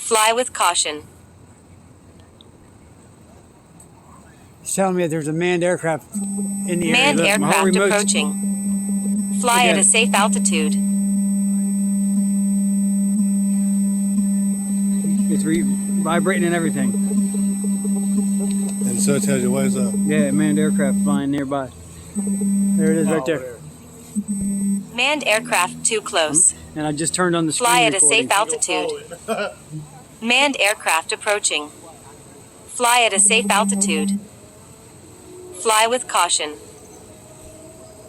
Fly with caution. He's telling me that there's a manned aircraft in the area. Manned Look, my whole aircraft remote's- approaching. Fly Look at at a it. safe altitude. It's vibrating and everything. And so it tells you what is up. Yeah, manned aircraft flying nearby. There it is, right there. Manned aircraft too close. And I just turned on the screen Fly at a recording. safe altitude. Manned aircraft approaching. Fly at a safe altitude. Fly with caution.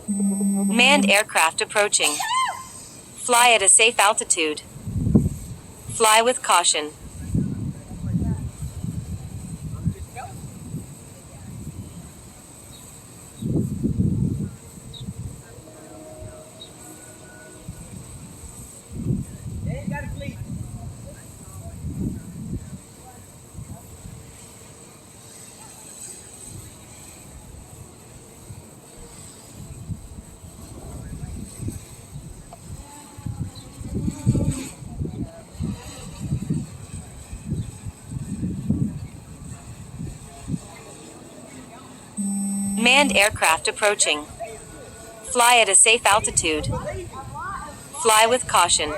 Manned aircraft approaching. Fly at a safe altitude. Fly with caution. Manned aircraft approaching. Fly at a safe altitude. Fly with caution.